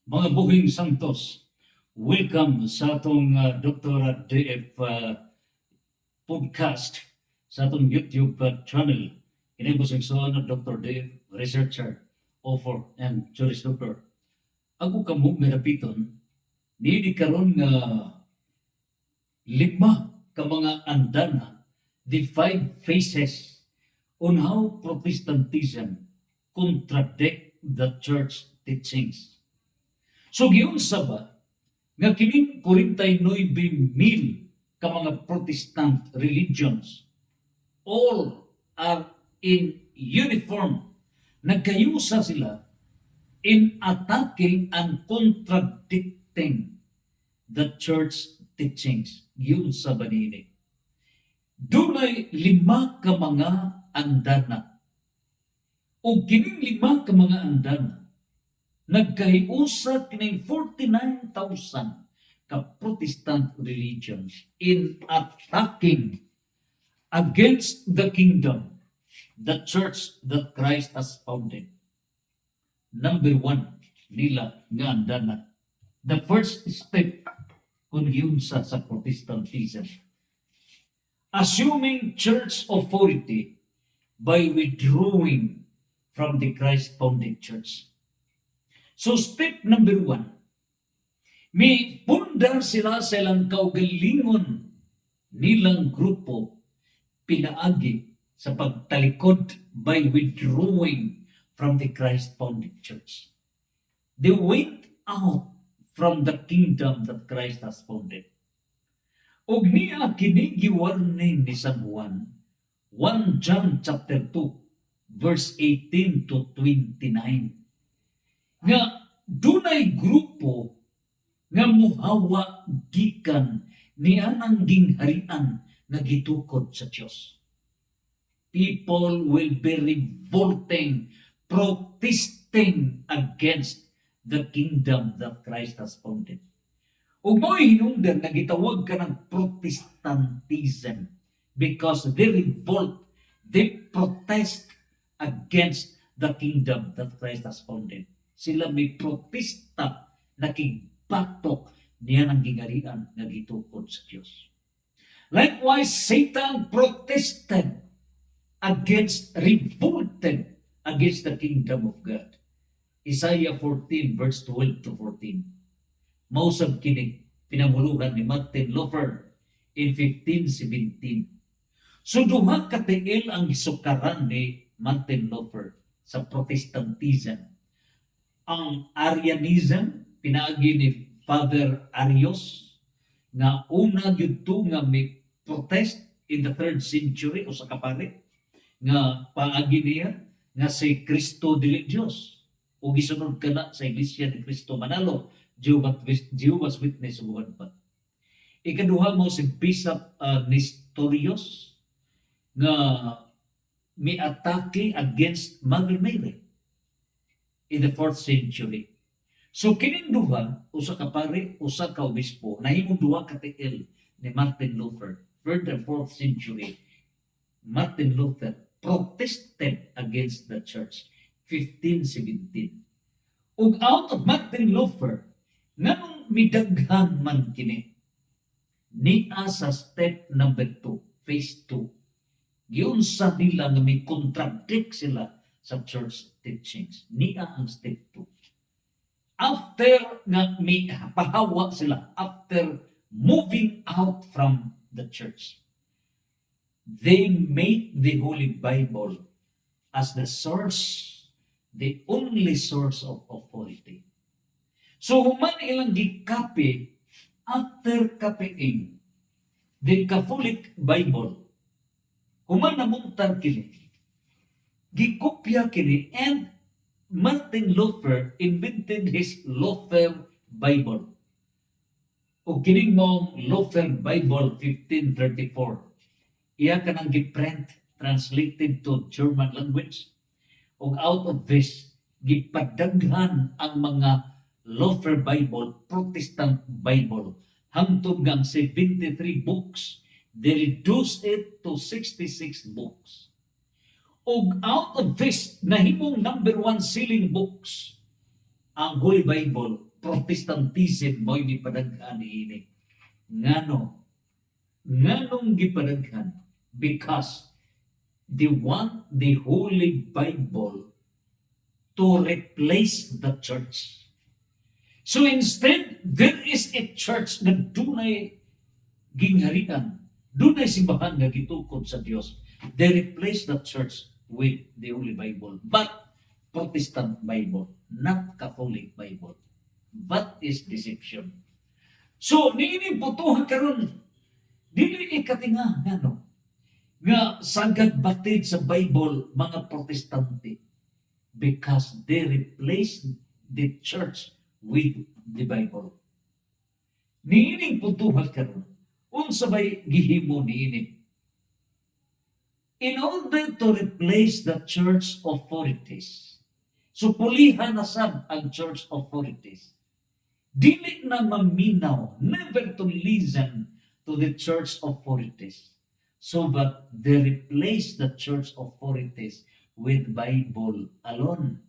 Mga buhing santos, welcome sa atong Dr. DF podcast sa atong YouTube channel. Kini po sa na Dr. DF, researcher, author, and juris doctor. Ako kamo merapiton, di karon nga lima ka mga andana, the five phases on how Protestantism contradict the church teachings. So giunsa ba nga kining 49,000 ka mga Protestant religions all are in uniform, nagkayusa sila in attacking and contradicting the church teachings. Giunsa ba niini? Dunay lima ka mga andana. O kining lima ka mga andana nagkahiusa kining 49,000 ka Protestant religions in attacking against the kingdom, the church that Christ has founded. Number one, nila nga andana. The first step kung giunsa sa Protestantism, assuming church authority by withdrawing from the Christ-founded church. So step number one, may pundar sila sa ilang kaugalingon nilang grupo pinaagi sa pagtalikod by withdrawing from the Christ-founded church. They went out from the kingdom that Christ has founded. Og niya kini giwarning ni San Juan, 1 John chapter 2, verse 18 to 29. Nga dunay grupo nga muhawa gikan ni anang gingharian nga gitukod sa Dios. People will be revolting, protesting against the kingdom that Christ has founded. Ug mo'y hinungdan nga gitawag ka ng Protestantism because they revolt, they protest against the kingdom that Christ has founded. Sila may protesta na kigbatok niya ng gingarian na gitukod sa Diyos. Likewise, Satan protested revolted against the kingdom of God. Isaiah 14 verse 12 to 14. Mausab kini pinamuluhan ni Martin Luther in 1517. So duha ka tiil ang gisukaran ni Martin Luther sa Protestantism. Ang Arianism, pinaagi ni Father Arius, nga una yudto nga may protest in the 3rd century o sa kapare, nga paagi niya nga si Cristo dili Dios o gisunod kana sa Iglesia ni Cristo Manalo, Jehovah's Witness uban pa. Ikaduha mo si Bishop Nestorius nga may atake against Mother Mary in the 4th century. So kining duha, usa ka pare, usa ka obispo, nahimong duha ka tiil ni Martin Luther, 3rd and 4th century. Martin Luther protested against the church, 1517. Ug out of Martin Luther, nganong midaghan man kini, niya sa step number 2, phase 2, giunsa nila nga may contradict sila sa church teachings. Niya ang step 2. After nga may pahawa sila, after moving out from the church, they make the Holy Bible as the source, the only source of authority. So human ilang gikapi, after copying the Catholic Bible, human namuntar kini, gikopya kini, and Martin Luther invented his Luther Bible. O kining mong Luther Bible 1534. Iya ka nang giprint, translated to German language. O out of this, gipadaghan ang mga Luther Bible, Protestant Bible. Hangtod ngang 73 books. They reduced it to 66 books. Og out of this, nahimong number 1 selling books ang Holy Bible Protestantism mo'y gipadaghan niini. Nganong gipadaghan? Because they want the Holy Bible to replace the church. So instead, there is a church na dunay gingharian, dunay simbahan nga gitukod sa Dios. They replace the church with the Holy Bible, but Protestant Bible, not Catholic Bible. That is deception. So niining putuhan karon, dili ikatinga nga sagad batid sa Bible mga Protestante, because they replace the church with the Bible. Niining putuhan karon, unsa bay gihimo niini? In order to replace the church authorities, so pulihan na sab ang church authorities. Dili na maminaw, never to listen to the church authorities, so that they replace the church authorities with Bible alone.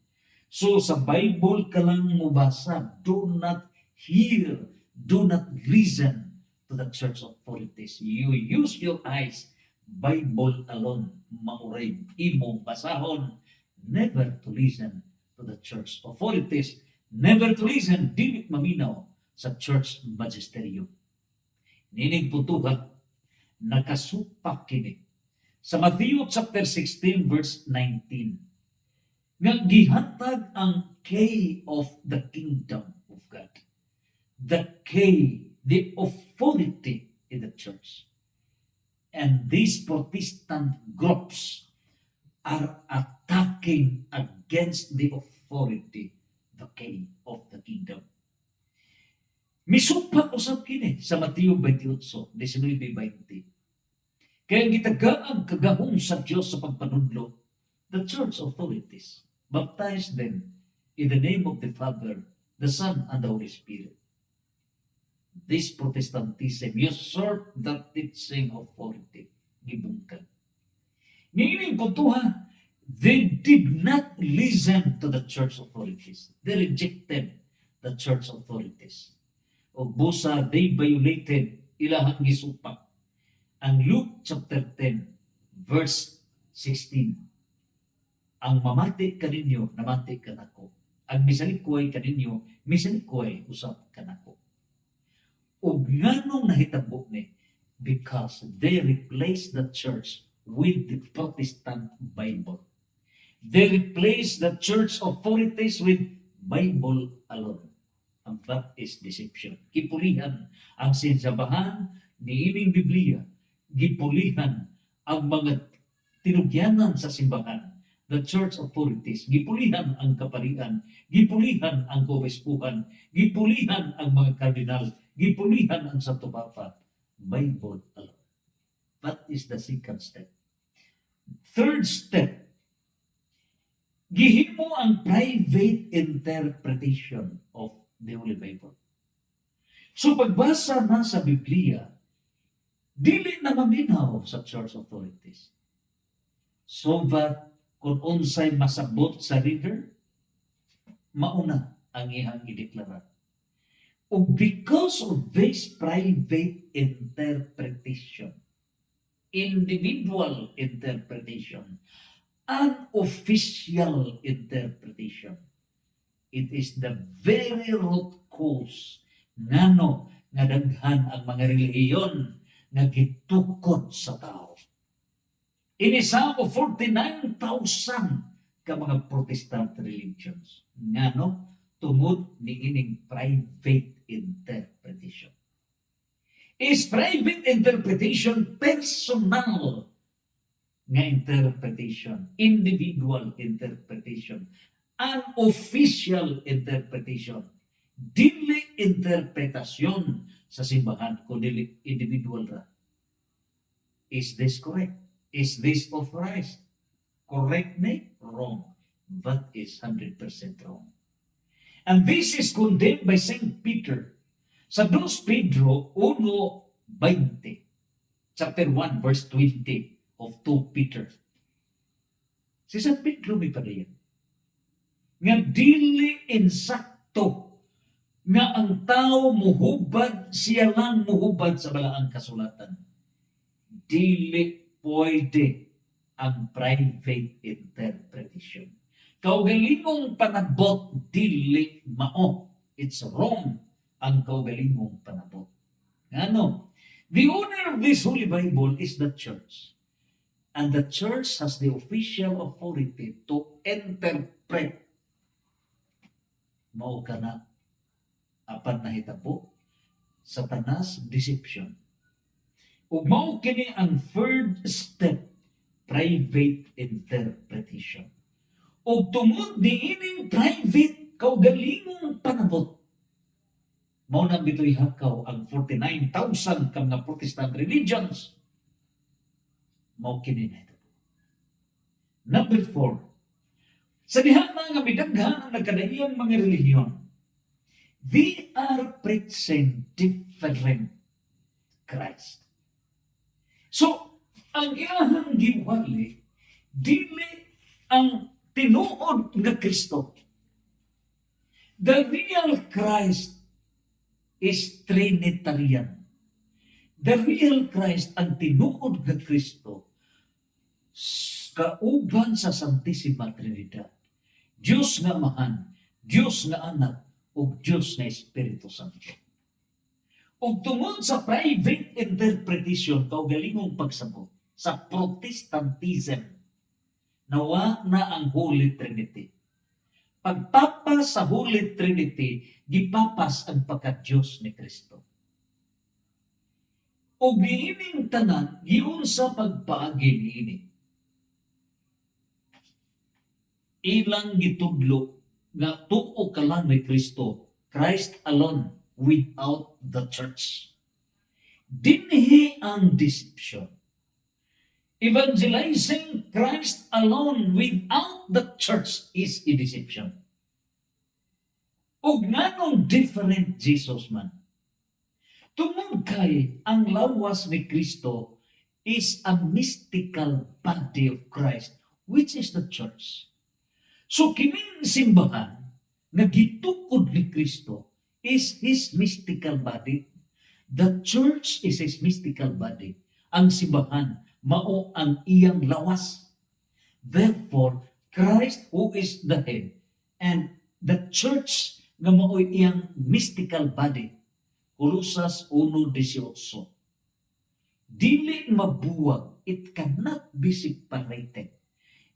So sa Bible ka lang mubasa, do not hear, do not listen to the church authorities. You use your eyes, Bible alone, mauray imong basahon, never to listen to the church authorities, never to listen, dili maminaw sa church magisterium. Nining putuhan, nakasupak kini sa Matthew chapter 16 verse 19, nga gihatag ang key of the kingdom of God. The key, the authority in the church. And these Protestant groups are attacking against the authority, the key of the kingdom. Misupak usab kini sa Mateo 28, 19-20. Kaya gitagaan kagahom sa Diyos sa pagpanudlo, the church authorities, baptize them in the name of the Father, the Son, and the Holy Spirit. This Protestantism usurp that teaching authority. Gibungkag. Niining putuha, they did not listen to the church authorities. They rejected the church authorities. O busa, they violated ilahang gisupak. Ang Luke chapter 10, verse 16. Ang mamati kaninyo, namati kanako. Ang misalikuay kaninyo, misalikuay usap kanako. Ug nganong nahitabo ni? Because they replaced the church with the Protestant Bible. They replaced the church authorities with Bible alone. And that is deception. Gipulihan ang sinsabahan ni ining Biblia. Gipulihan ang mga tinugyanan sa simbahan, the church authorities. Gipulihan ang kaparian, gipulihan ang obispuhan, gipulihan ang mga kardinal, gipulihan ang Santo Papa. Bible alone. That is the second step. Third step, gihimo ang private interpretation of the Holy Bible. So pagbasa na sa Biblia, dili na maminaw sa church authorities. So that kung unsay masabot sa reader, mauna ang ihang ideklara. O because of this private interpretation, individual interpretation, unofficial interpretation, it is the very root cause ngano nga daghan ang mga relihiyon nga gitukod sa tao. Inisa mo 49,000 ka mga Protestant religions. Ngano? Tungod ni ining private interpretation. Is private interpretation personal nga interpretation, individual interpretation, unofficial interpretation, dili interpretasyon sa simbahan kundi individual ra. Is this correct? Is this authorized? Correct me? Wrong. That is 100% wrong. And this is condemned by St. Peter sa 2 Pedro 1:20, chapter 1 verse 20 of 2 Peter. Si St. Pedro may padayon nga dili insakto nga ang tao muhubad, siya lang muhubad sa balaang kasulatan. Dili pwede ang private interpretation. Kaugalingong panabot, dili mao. It's wrong ang kaugalingong panabot. Ano? The owner of this Holy Bible is the church. And the church has the official authority to interpret. Mao ka na apan nahitabo satanas deception. Ug mao kini ang third step, private interpretation. Ug tungod niining private kaugalingong panabot, mao na bitoy hakaw ang 49,000 ka mga Protestant religions. Mao kini na. Number 4, sa diha na nga midaghan ang nagkadaiyang mga relihiyon, they are preaching different Christ. So, ang iyahang giwali, dili ang tinuod nga Kristo. The real Christ is Trinitarian. The real Christ, ang tinuod nga Kristo, kauban sa Santissima Trinidad. Diyos nga Amahan, Diyos nga Anak, o Diyos nga Espiritu Santo. Ug tungod sa private interpretation, kaugalingong pagsabot sa Protestantism, nawa na ang Holy Trinity. Pagpapas sa Holy Trinity, gipapas ang pagka-Diyos ni Kristo. Ug niining tanan, giun sa pagpaagi niini. Ilang gitudlo nga tuo ka lang ni Kristo, Christ alone, without the church. Dinhi ang deception. Evangelizing Christ alone without the church is a deception. Ug nganong different Jesus man? Tungod kay ang lawas ni Kristo is a mystical body of Christ, which is the church. So kining simbahan nga gitukod ni Kristo is His mystical body. The church is His mystical body. Ang simbahan mao ang iyang lawas. Therefore, Christ who is the head and the church nga mao iyang mystical body. Colosas 1:18. Dili mabuwag, it cannot be separated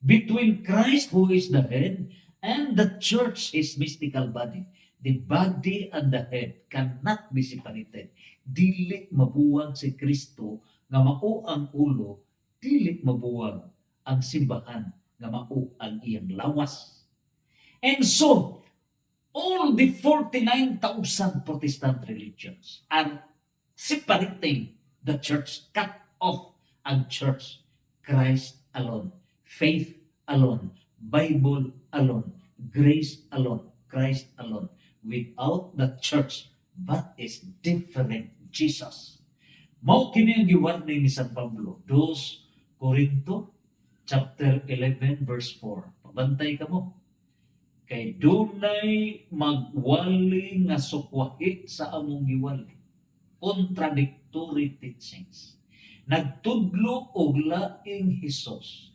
between Christ who is the head and the church, His mystical body. The body and the head cannot be separated. Dili mabuwag si Kristo nga mao ang ulo, dili mabuwag ang simbahan nga mao ang iyang lawas. And so, all the 49,000 Protestant religions are separating the church, cut off ang church. Christ alone, faith alone, Bible alone, grace alone, Christ alone. Without the church, that is different Jesus. Mao kini ang giwarning ni San Pablo, 2 Corinto chapter 11 verse 4. Pabantay ka mo. Kay dunay magwali nga sukwahi sa among giwali. Contradictory teachings. Nagtudlo og laing Hesus.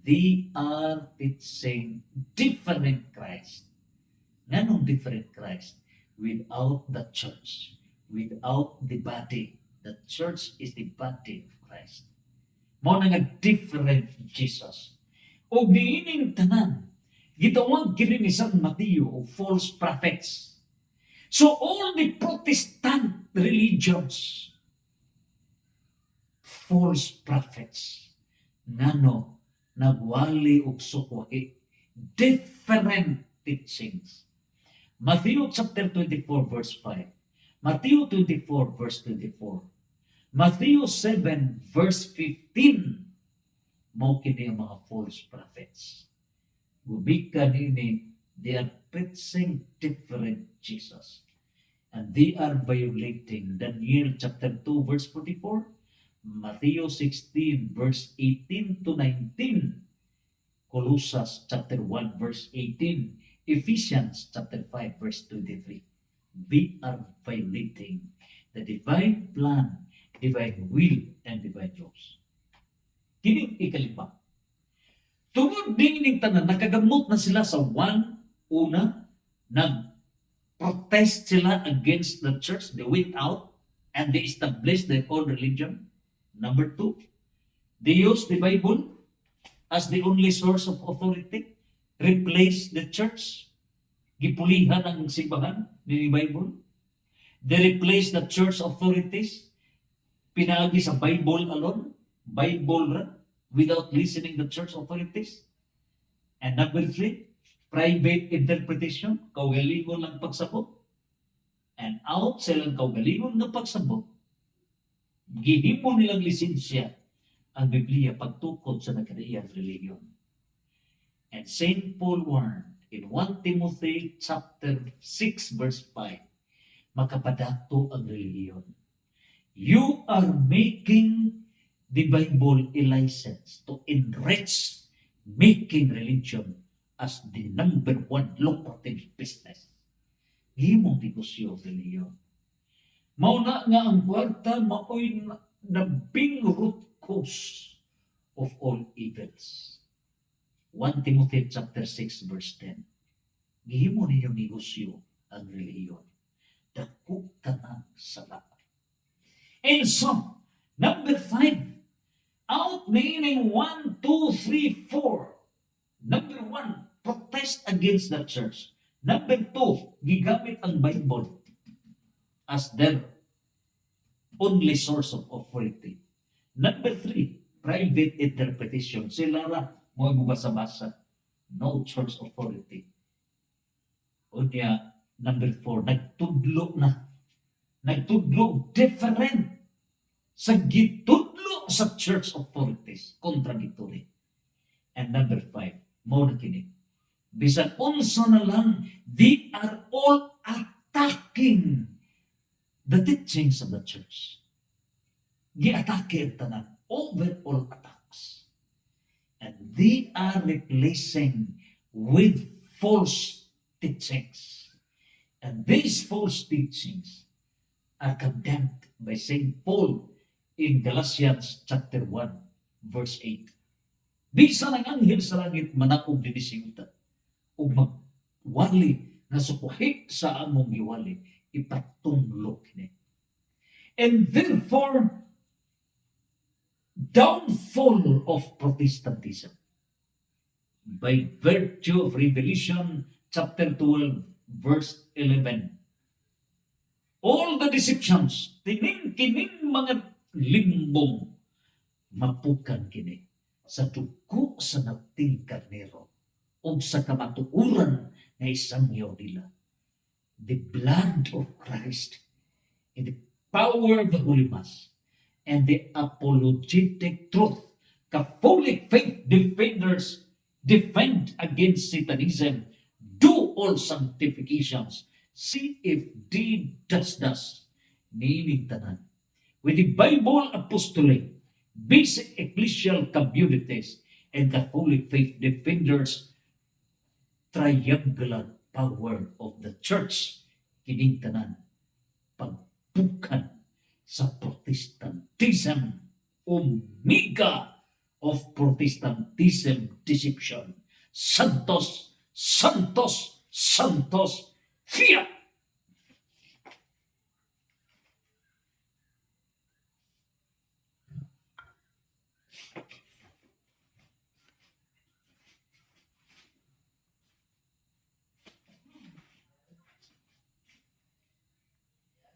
They are teaching different Christ. Nganong different Christ? Without the church. Without the body. The church is the body of Christ. Mao na nga different Jesus. O niining tanan, gitawag kini ni San Mateo o false prophets. So all the Protestant religions, false prophets, ngano nagwali og sukwahi, different teachings. Matthew chapter 24 verse 5. Matthew 24 verse 24. Matthew 7 verse 15. Mao kini ang mga false prophets. Gubika nini, they are preaching different Jesus. And they are violating Daniel chapter 2 verse 44, Matthew 16 verse 18 to 19, Colossus chapter 1 verse 18, Ephesians chapter 5 verse 23. they are violating the divine plan, divine will, and divine laws. Kining ikalima. Tungod din ning tanan, nakagamot na sila sa una, nag-protest sila against the church. They went out and they established their own religion. Number two, they used the Bible as the only source of authority. Replace the church. Gipulihan ang simbahan ni Bible. They replace the church authorities. Pinagi sa Bible alone. Bible ra, without listening the church authorities. And number three, private interpretation. Kaugalingon lang pagsabot. And out silang kaugalingon na pagsabot. Gihimo nilang lisensya ang Biblia pagtukod sa nagkadaiyang religion. And St. Paul warned in 1 Timothy chapter 6 verse 5, makapadakto ang religion. You are making the Bible a license to enrich, making religion as the number one lucrative business. Himong negosyo religion. Mauna nga ang kwarta, maoy nabing root cause of all evils. 1 Timothy chapter 6 verse 10. Gihimo ninyong negosyo ang reliyon. Dako ka na sala. And so, number 5, out meaning 1, 2, 3, 4. Number 1, protest against the church. Number 2, gigamit ang Bible as their only source of authority. Number 3, private interpretation. Sila ra mo basa-basa. No church authority. O niya, number 4, nagtudlo na. Nagtudlo different sa gitudlo sa church authorities. Contradictory. And number 5, mo na kini. Bisan unsa na lang, they are all attacking the teachings of the church. Gi-atake ang tanan. Overall attacks. And they are replacing with false teachings. And these false teachings are condemned by St. Paul in Galatians chapter 1, verse 8. Bisa ng anghel sa langit manakog din siyuta o magwali na sukuhi sa among giwali ipatunglo kini. And therefore, downfall of Protestantism by virtue of Revelation chapter 12 verse 11. All the deceptions, kining mga limbong mapukan kini sa dugo sa nating karnero o sa kamatuuran na isang nila. The blood of Christ and the power of the Holy Mass and the apologetic truth. Catholic faith defenders defend against Satanism. Do all sanctifications. See if they does. Meaning tanan. With the Bible apostolate, basic ecclesial communities, and Catholic faith defenders, triangular power of the church, kining tanan. Pagbukan sa Protestantism, omega of Protestantism deception. Santos, Santos, Santos, fiat!